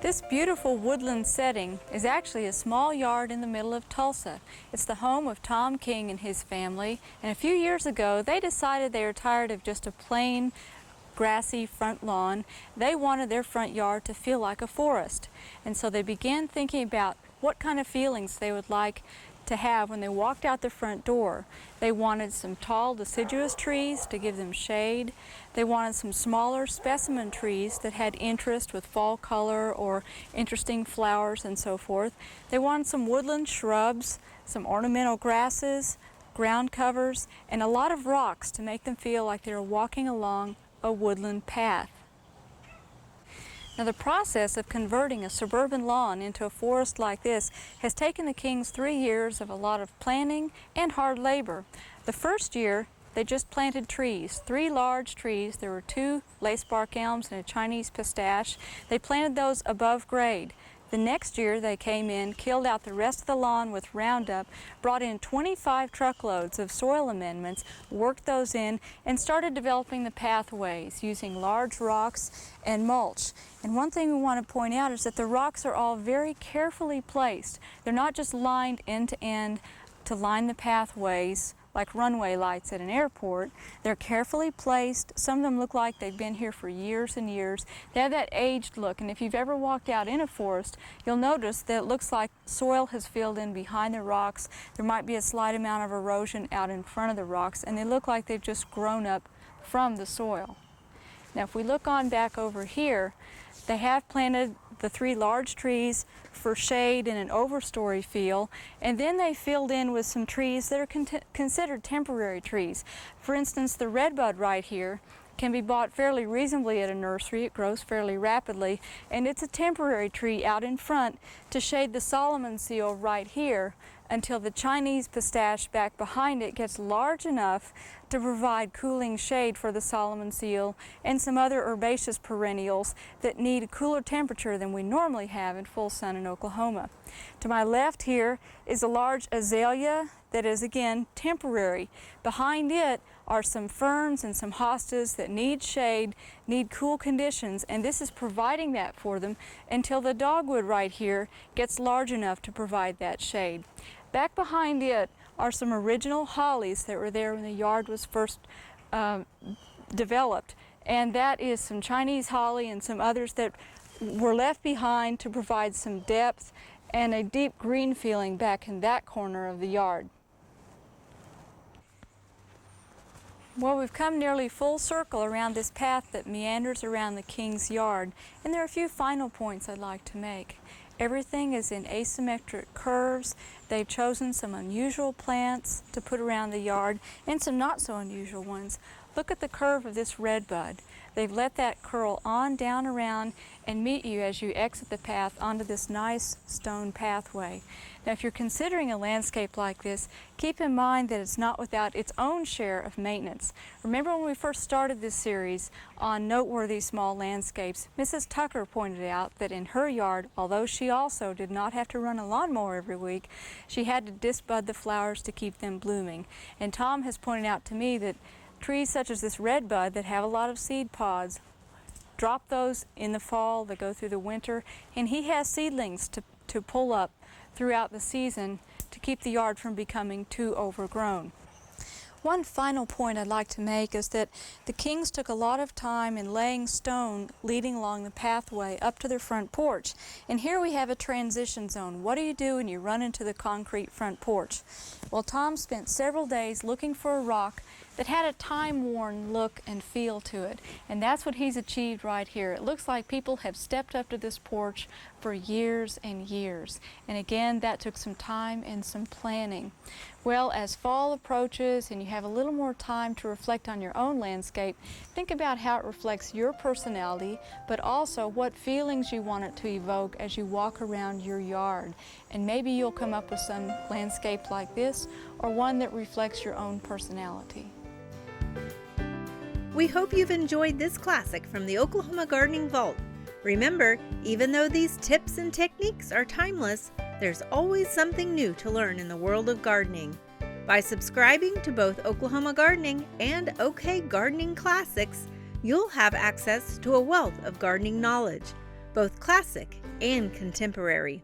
This beautiful woodland setting is actually a small yard in the middle of Tulsa. It's the home of Tom King and his family, and a few years ago they decided they were tired of just a plain grassy front lawn. They wanted their front yard to feel like a forest, and so they began thinking about what kind of feelings they would like to have when they walked out the front door. They wanted some tall deciduous trees to give them shade. They wanted some smaller specimen trees that had interest with fall color or interesting flowers and so forth. They wanted some woodland shrubs, some ornamental grasses, ground covers, and a lot of rocks to make them feel like they were walking along a woodland path. Now, the process of converting a suburban lawn into a forest like this has taken the Kings 3 years of a lot of planning and hard labor. The first year, they just planted trees, 3 large trees. There were 2 lacebark elms and a Chinese pistache. They planted those above grade. The next year they came in, killed out the rest of the lawn with Roundup, brought in 25 truckloads of soil amendments, worked those in, and started developing the pathways using large rocks and mulch. And one thing we want to point out is that the rocks are all very carefully placed. They're not just lined end to end to line the pathways like runway lights at an airport. They're carefully placed. Some of them look like they've been here for years and years. They have that aged look, and if you've ever walked out in a forest, you'll notice that it looks like soil has filled in behind the rocks. There might be a slight amount of erosion out in front of the rocks, and they look like they've just grown up from the soil. Now, if we look on back over here, they have planted the 3 large trees for shade in an overstory feel, and then they filled in with some trees that are considered temporary trees. For instance, the redbud right here can be bought fairly reasonably at a nursery. It grows fairly rapidly, and it's a temporary tree out in front to shade the Solomon seal right here until the Chinese pistache back behind it gets large enough to provide cooling shade for the Solomon seal and some other herbaceous perennials that need a cooler temperature than we normally have in full sun in Oklahoma. To my left here is a large azalea that is, again, temporary. Behind it are some ferns and some hostas that need shade, need cool conditions, and this is providing that for them until the dogwood right here gets large enough to provide that shade. Back behind it are some original hollies that were there when the yard was first developed, and that is some Chinese holly and some others that were left behind to provide some depth and a deep green feeling back in that corner of the yard. Well, we've come nearly full circle around this path that meanders around the King's yard, and there are a few final points I'd like to make. Everything is in asymmetric curves. They've chosen some unusual plants to put around the yard and some not so unusual ones. Look at the curve of this redbud. They've let that curl on down around and meet you as you exit the path onto this nice stone pathway. Now, if you're considering a landscape like this, keep in mind that it's not without its own share of maintenance. Remember when we first started this series on noteworthy small landscapes, Mrs. Tucker pointed out that in her yard, although she also did not have to run a lawnmower every week, she had to disbud the flowers to keep them blooming. And Tom has pointed out to me that trees such as this redbud that have a lot of seed pods, drop those in the fall, they go through the winter, and he has seedlings to pull up throughout the season to keep the yard from becoming too overgrown. One final point I'd like to make is that the Kings took a lot of time in laying stone leading along the pathway up to their front porch. And here we have a transition zone. What do you do when you run into the concrete front porch? Well, Tom spent several days looking for a rock that had a time-worn look and feel to it. And that's what he's achieved right here. It looks like people have stepped up to this porch for years and years. And again, that took some time and some planning. Well, as fall approaches and you have a little more time to reflect on your own landscape, think about how it reflects your personality, but also what feelings you want it to evoke as you walk around your yard. And maybe you'll come up with some landscape like this, or one that reflects your own personality. We hope you've enjoyed this classic from the Oklahoma Gardening Vault. Remember, even though these tips and techniques are timeless, there's always something new to learn in the world of gardening. By subscribing to both Oklahoma Gardening and OK Gardening Classics, you'll have access to a wealth of gardening knowledge. both classic and contemporary.